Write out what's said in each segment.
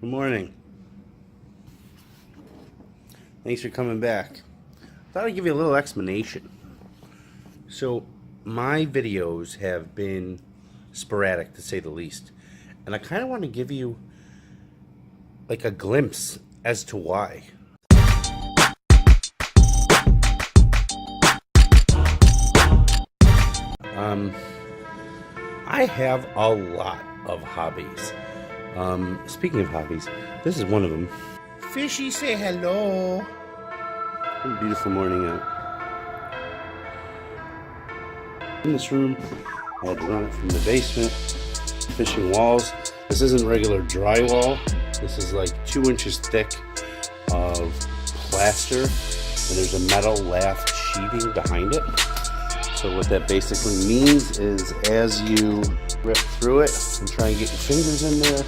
Good morning. Thanks for coming back. Thought I'd give you a little explanation. So, my videos have been sporadic, to say the least. And I kind of want to give you like a glimpse as to why. I have a lot of hobbies. Speaking of hobbies, this is one of them. Fishy, say hello. What a beautiful morning out. In this room, I had to run it from the basement. Fishing walls. This isn't regular drywall. This is like 2 inches thick of plaster, and there's a metal lath sheathing behind it. So what that basically means is as you rip through it and try and get your fingers in there,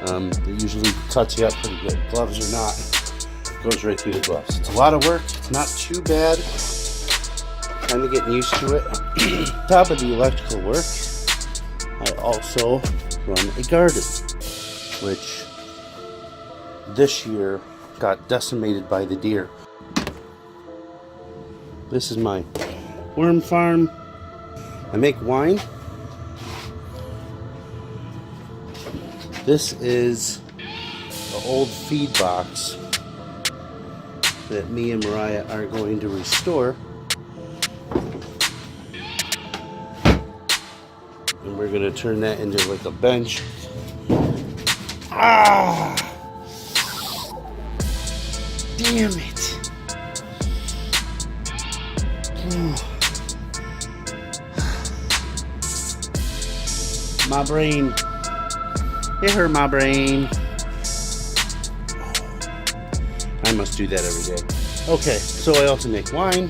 it usually cuts you up pretty good. Gloves or not, it goes right through the gloves. It's a lot of work. It's not too bad. Kind of getting used to it. On top of the electrical work, I also run a garden, which this year got decimated by the deer. This is my worm farm. I make wine. This is the old feed box that me and Mariah are going to restore. And we're going to turn that into like a bench. Ah! Damn it. My brain. It hurt my brain. I must do that every day. Okay, so I also make wine.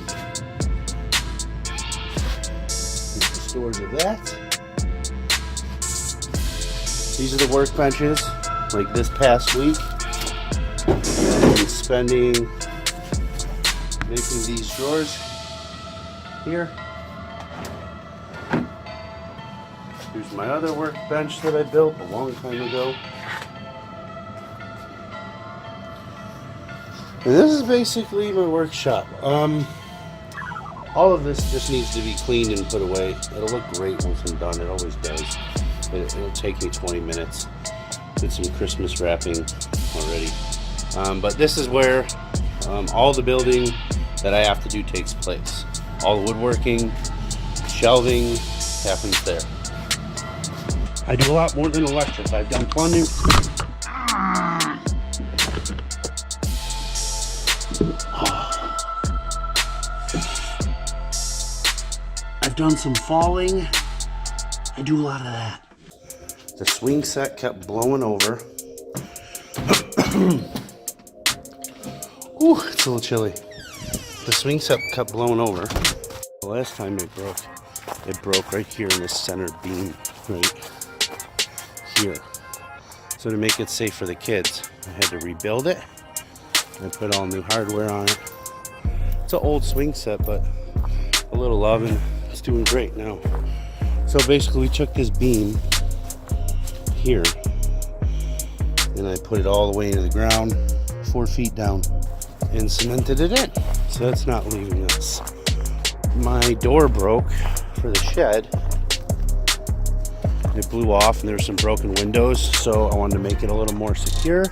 Here's the stores of that. These are the workbenches. Like this past week, I've been spending making these drawers here. Here's my other workbench that I built a long time ago. And this is basically my workshop. All of this just needs to be cleaned and put away. It'll look great once I'm done. It always does. It'll take me 20 minutes. Did some Christmas wrapping already. But this is where all the building that I have to do takes place. All the woodworking, shelving happens there. I do a lot more than electric. I've done plumbing. I've done some falling. I do a lot of that. The swing set kept blowing over. Ooh, it's a little chilly. The swing set kept blowing over. The last time it broke right here in this center beam, right here. So to make it safe for the kids, I had to rebuild it. I put all new hardware on it. It's an old swing set, but a little love, and it's doing great now. So basically we took this beam here and I put it all the way into the ground, 4 feet down, and cemented it in. So that's not leaving us. My door broke for the shed. It blew off and there were some broken windows, so I wanted to make it a little more secure.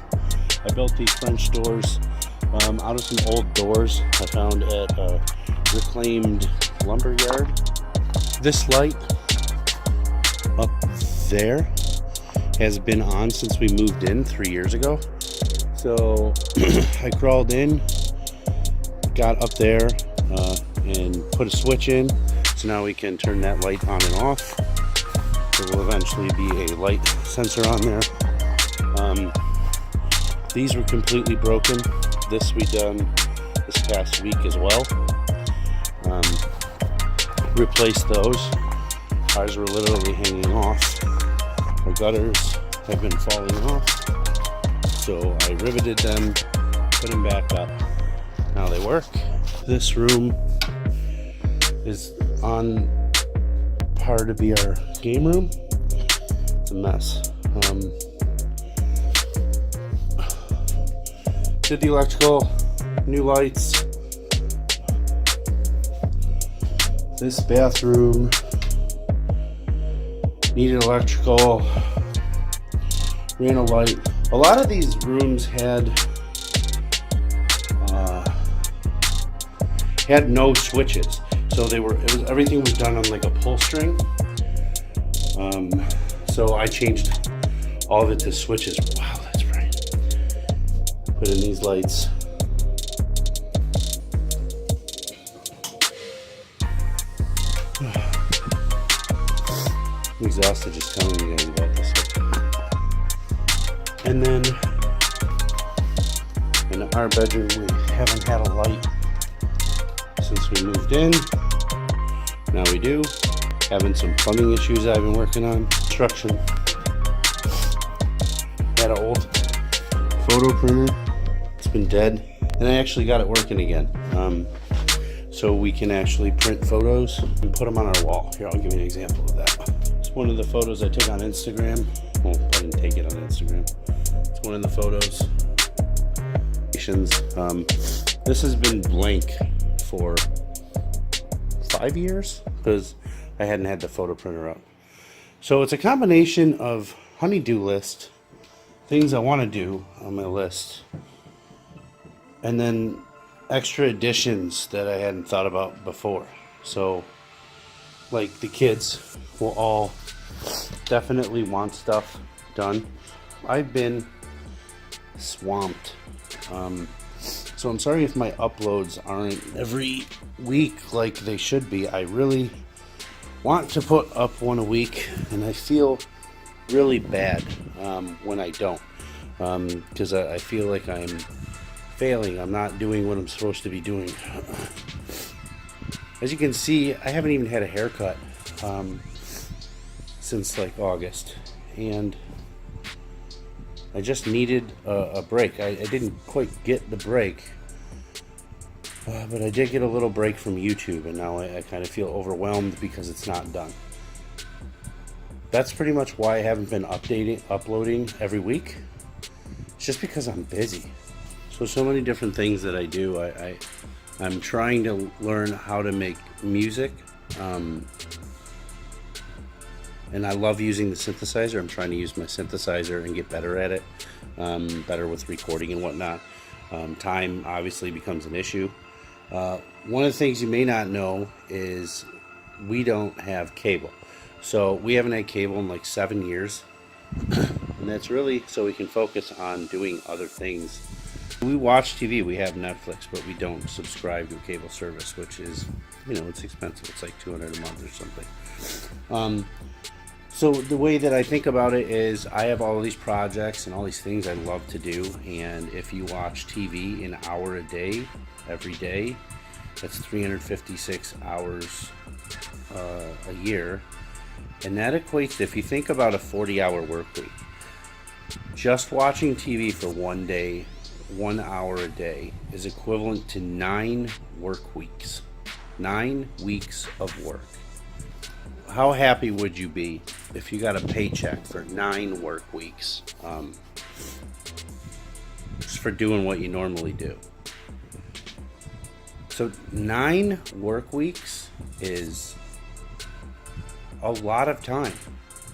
I built these French doors out of some old doors I found at a reclaimed lumber yard. This light up there has been on since we moved in 3 years ago. So I crawled in, got up there and put a switch in. So now we can turn that light on and off. There will eventually be a light sensor on there. These were completely broken. This we done this past week as well. Replaced those. Ours were literally hanging off. Our gutters have been falling off. So I riveted them, put them back up. Now they work. This room is on par to be our game room. It's a mess. Did the electrical, new lights. This bathroom needed electrical, ran a light. A lot of these rooms had no switches, so everything was done on like a pull string. So I changed all of it to switches. Wow, that's bright. Put in these lights. I'm exhausted just telling you guys about this stuff. And then in our bedroom, we haven't had a light since we moved in. Now we do. Having some plumbing issues I've been working on. Construction. Had an old photo printer. It's been dead. And I actually got it working again. So we can actually print photos and put them on our wall. Here, I'll give you an example of that. It's one of the photos I took on Instagram. Well, I didn't take it on Instagram. It's one of the photos. This has been blank for 5 years because I hadn't had the photo printer up. So it's a combination of honey-do list, things I want to do on my list, and then extra additions that I hadn't thought about before. So like the kids will all definitely want stuff done. I've been swamped. So I'm sorry if my uploads aren't every week like they should be. I really want to put up one a week, and I feel really bad when I don't, because I feel like I'm failing. I'm not doing what I'm supposed to be doing. As you can see, I haven't even had a haircut since like August, and I just needed a break. I didn't quite get the break, but I did get a little break from YouTube, and now I kind of feel overwhelmed because it's not done. That's pretty much why I haven't been uploading every week. It's just because I'm busy. So many different things that I do. I'm trying to learn how to make music. And I love using the synthesizer. I'm trying to use my synthesizer and get better at it, better with recording and whatnot. Time obviously becomes an issue. One of the things you may not know is we don't have cable. So we haven't had cable in like 7 years. And that's really so we can focus on doing other things. We watch TV, we have Netflix, but we don't subscribe to a cable service, which is, it's expensive. It's like $200 a month or something. So the way that I think about it is I have all of these projects and all these things I love to do, and if you watch TV an hour a day, every day, that's 356 hours a year, and that equates to, if you think about a 40-hour work week, just watching TV for one day, 1 hour a day, is equivalent to 9 work weeks. 9 weeks of work. How happy would you be if you got a paycheck for 9 work weeks, just for doing what you normally do? So 9 work weeks is a lot of time.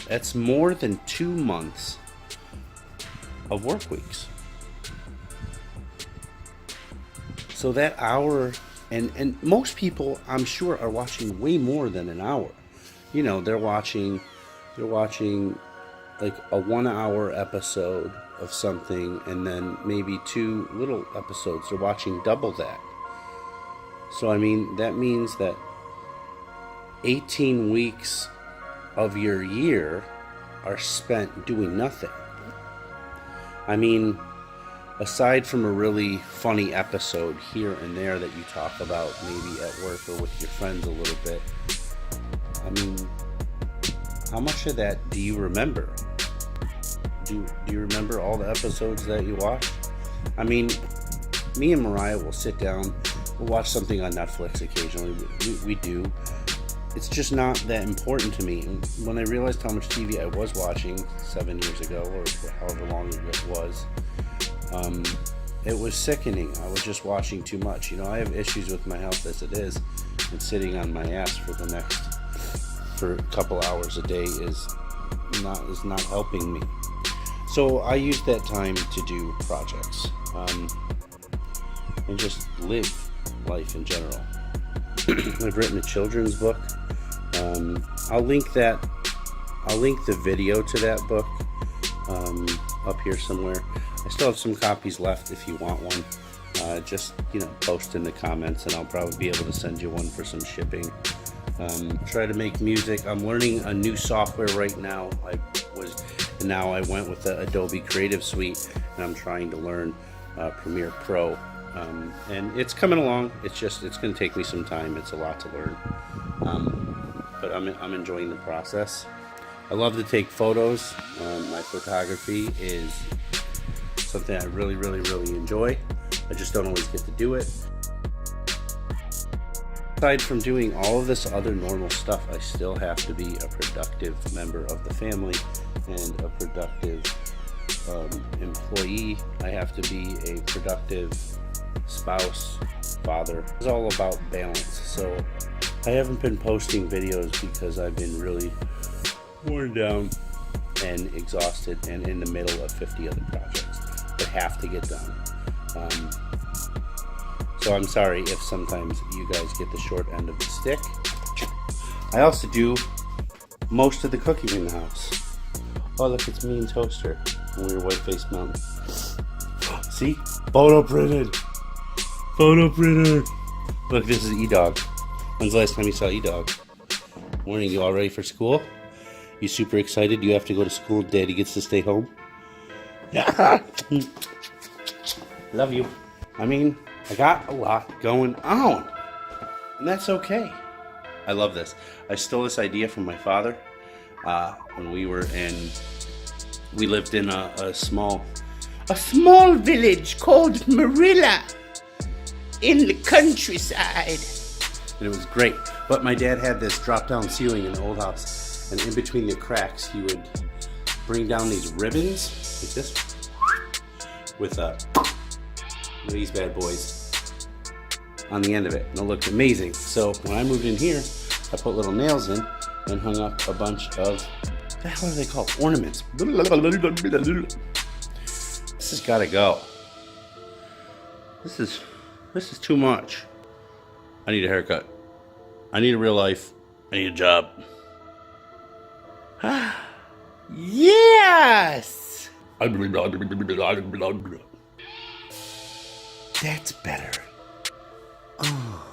That's more than 2 months of work weeks. So that hour, and most people, I'm sure, are watching way more than an hour. They're watching like a 1 hour episode of something, and then maybe 2 little episodes. They're watching double that. So that means that 18 weeks of your year are spent doing nothing. Aside from a really funny episode here and there that you talk about maybe at work or with your friends a little bit, how much of that do you remember? Do you remember all the episodes that you watched? Me and Mariah will sit down, we'll watch something on Netflix occasionally. We do. It's just not that important to me. And when I realized how much TV I was watching 7 years ago, or however long it was, it was sickening. I was just watching too much. You know, I have issues with my health as it is, and sitting on my ass for a couple hours a day is not helping me. So I use that time to do projects, and just live life in general. I've written a children's book. I'll link the video to that book up here somewhere. I still have some copies left if you want one. Just, you know, post in the comments and I'll probably be able to send you one for some shipping. Try to make music. I'm learning a new software right now. Now I went with the Adobe Creative Suite, and I'm trying to learn Premiere Pro. And it's coming along. It's going to take me some time. It's a lot to learn. But I'm enjoying the process. I love to take photos. My photography is something I really, really, really enjoy. I just don't always get to do it. Aside from doing all of this other normal stuff, I still have to be a productive member of the family and a productive employee. I have to be a productive spouse, father. It's all about balance. So I haven't been posting videos because I've been really worn down and exhausted and in the middle of 50 other projects that have to get done. So I'm sorry if sometimes you guys get the short end of the stick. I also do most of the cooking in the house. Oh, look, it's me and Toaster and we're White-Faced Mountain. See? Photo printed! Photo printed! Look, this is E-Dog. When's the last time you saw E-Dog? Morning, you all ready for school? You super excited? You have to go to school. Daddy gets to stay home? Yeah. Love you. I mean, I got a lot going on, and that's okay. I love this. I stole this idea from my father when we lived in a small village called Marilla in the countryside. And it was great. But my dad had this drop-down ceiling in the old house, and in between the cracks, he would bring down these ribbons like this with these bad boys on the end of it, and it looked amazing. So when I moved in here, I put little nails in and hung up a bunch of, what the hell are they called? Ornaments. This has gotta go. This is too much. I need a haircut. I need a real life. I need a job. Yes! That's better. Oh.